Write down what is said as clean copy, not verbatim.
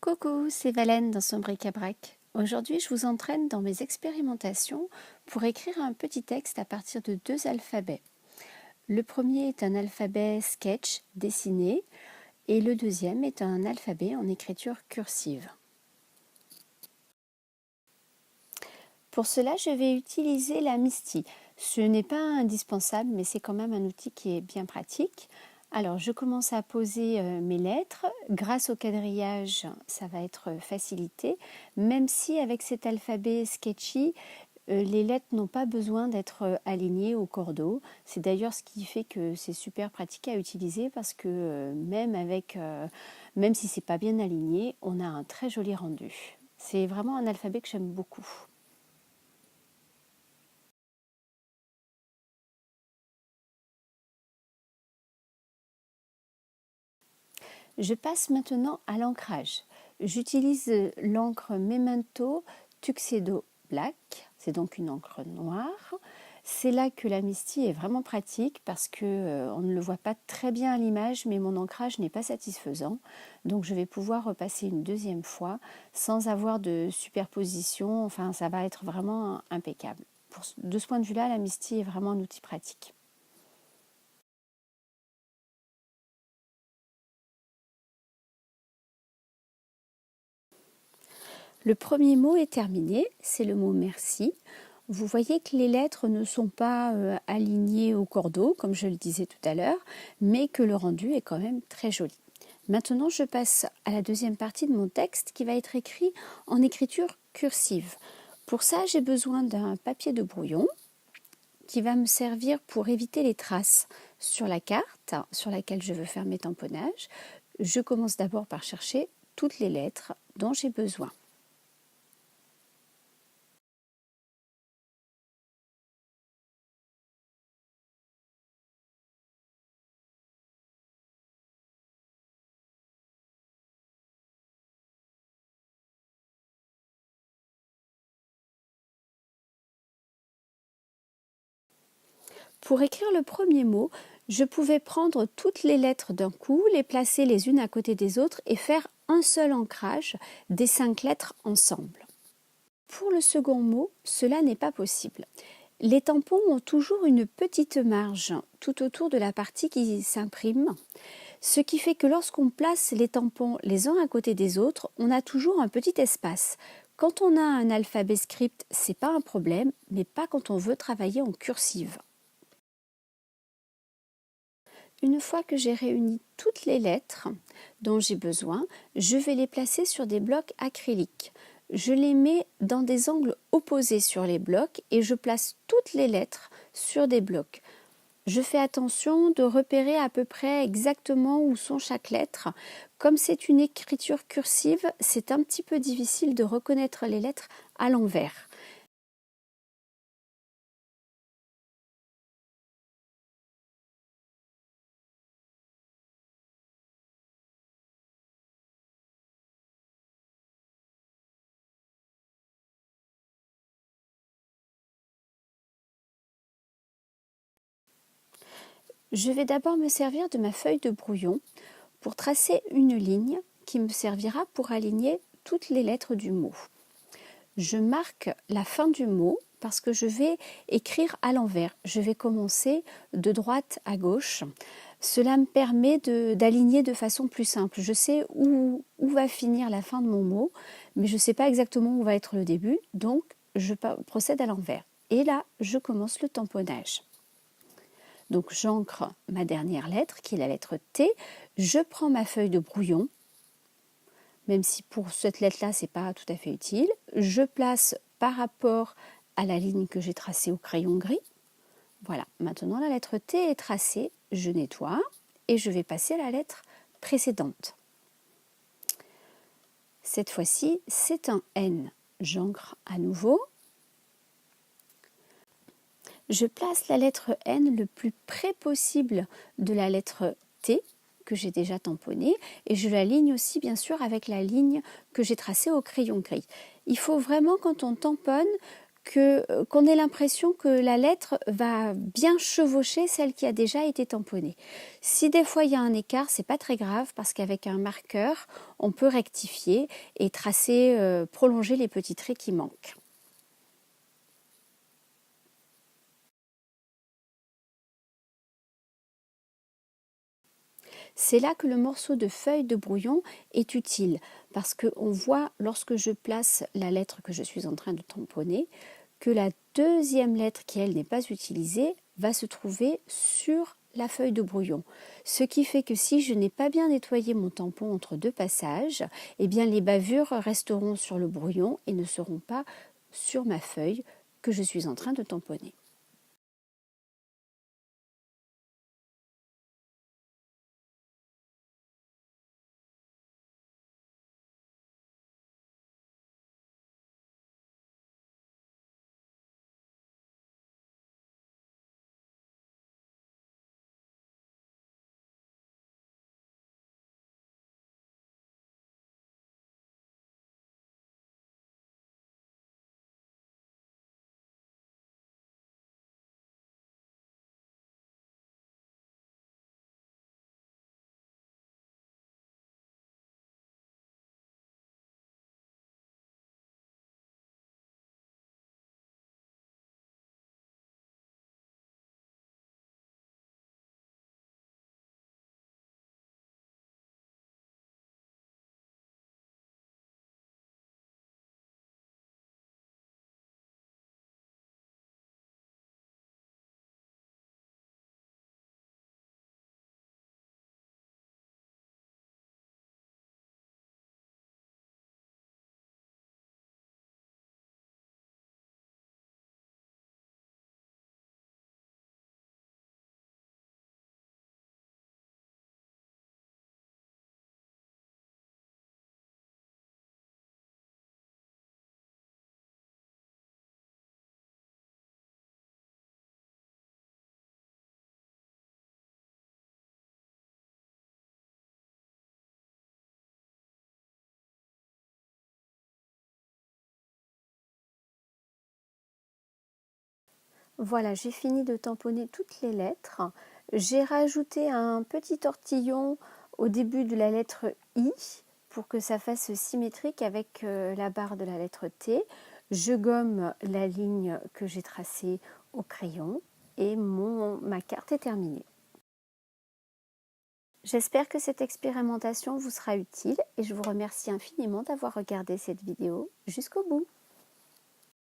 Coucou, c'est Valène dans son bric-à-brac. Aujourd'hui, je vous entraîne dans mes expérimentations pour écrire un petit texte à partir de deux alphabets. Le premier est un alphabet sketch dessiné et le deuxième est un alphabet en écriture cursive. Pour cela, je vais utiliser la Misty. Ce n'est pas indispensable, mais c'est quand même un outil qui est bien pratique. Alors, je commence à poser mes lettres. Grâce au quadrillage, ça va être facilité, même si avec cet alphabet sketchy, les lettres n'ont pas besoin d'être alignées au cordeau. C'est d'ailleurs ce qui fait que c'est super pratique à utiliser parce que même si c'est pas bien aligné, on a un très joli rendu. C'est vraiment un alphabet que j'aime beaucoup. Je passe maintenant à l'ancrage. J'utilise l'encre Memento Tuxedo Black, c'est donc une encre noire. C'est là que la Misty est vraiment pratique parce que on ne le voit pas très bien à l'image, mais mon ancrage n'est pas satisfaisant. Donc je vais pouvoir repasser une deuxième fois sans avoir de superposition. Enfin, ça va être vraiment impeccable. De ce point de vue-là, la Misty est vraiment un outil pratique. Le premier mot est terminé, c'est le mot merci. Vous voyez que les lettres ne sont pas alignées au cordeau, comme je le disais tout à l'heure, mais que le rendu est quand même très joli. Maintenant, je passe à la deuxième partie de mon texte qui va être écrit en écriture cursive. Pour ça, j'ai besoin d'un papier de brouillon qui va me servir pour éviter les traces sur la carte sur laquelle je veux faire mes tamponnages. Je commence d'abord par chercher toutes les lettres dont j'ai besoin. Pour écrire le premier mot, je pouvais prendre toutes les lettres d'un coup, les placer les unes à côté des autres et faire un seul ancrage des 5 lettres ensemble. Pour le second mot, cela n'est pas possible. Les tampons ont toujours une petite marge tout autour de la partie qui s'imprime, ce qui fait que lorsqu'on place les tampons les uns à côté des autres, on a toujours un petit espace. Quand on a un alphabet script, c'est pas un problème, mais pas quand on veut travailler en cursive. Une fois que j'ai réuni toutes les lettres dont j'ai besoin, je vais les placer sur des blocs acryliques. Je les mets dans des angles opposés sur les blocs et je place toutes les lettres sur des blocs. Je fais attention de repérer à peu près exactement où sont chaque lettre. Comme c'est une écriture cursive, c'est un petit peu difficile de reconnaître les lettres à l'envers. Je vais d'abord me servir de ma feuille de brouillon pour tracer une ligne qui me servira pour aligner toutes les lettres du mot. Je marque la fin du mot parce que je vais écrire à l'envers. Je vais commencer de droite à gauche. Cela me permet d'aligner de façon plus simple. Je sais où va finir la fin de mon mot, mais je ne sais pas exactement où va être le début, donc je procède à l'envers. Et là, je commence le tamponnage. Donc j'ancre ma dernière lettre, qui est la lettre T. Je prends ma feuille de brouillon, même si pour cette lettre-là, ce n'est pas tout à fait utile. Je place par rapport à la ligne que j'ai tracée au crayon gris. Voilà, maintenant la lettre T est tracée, je nettoie et je vais passer à la lettre précédente. Cette fois-ci, c'est un N. J'ancre à nouveau. Je place la lettre N le plus près possible de la lettre T que j'ai déjà tamponnée et je l'aligne aussi bien sûr avec la ligne que j'ai tracée au crayon gris. Il faut vraiment quand on tamponne qu'on ait l'impression que la lettre va bien chevaucher celle qui a déjà été tamponnée. Si des fois il y a un écart, c'est pas très grave parce qu'avec un marqueur, on peut rectifier et tracer, prolonger les petits traits qui manquent. C'est là que le morceau de feuille de brouillon est utile parce qu'on voit lorsque je place la lettre que je suis en train de tamponner que la deuxième lettre qui elle n'est pas utilisée va se trouver sur la feuille de brouillon. Ce qui fait que si je n'ai pas bien nettoyé mon tampon entre deux passages, eh bien les bavures resteront sur le brouillon et ne seront pas sur ma feuille que je suis en train de tamponner. Voilà, j'ai fini de tamponner toutes les lettres. J'ai rajouté un petit tortillon au début de la lettre I pour que ça fasse symétrique avec la barre de la lettre T. Je gomme la ligne que j'ai tracée au crayon et ma carte est terminée. J'espère que cette expérimentation vous sera utile et je vous remercie infiniment d'avoir regardé cette vidéo jusqu'au bout.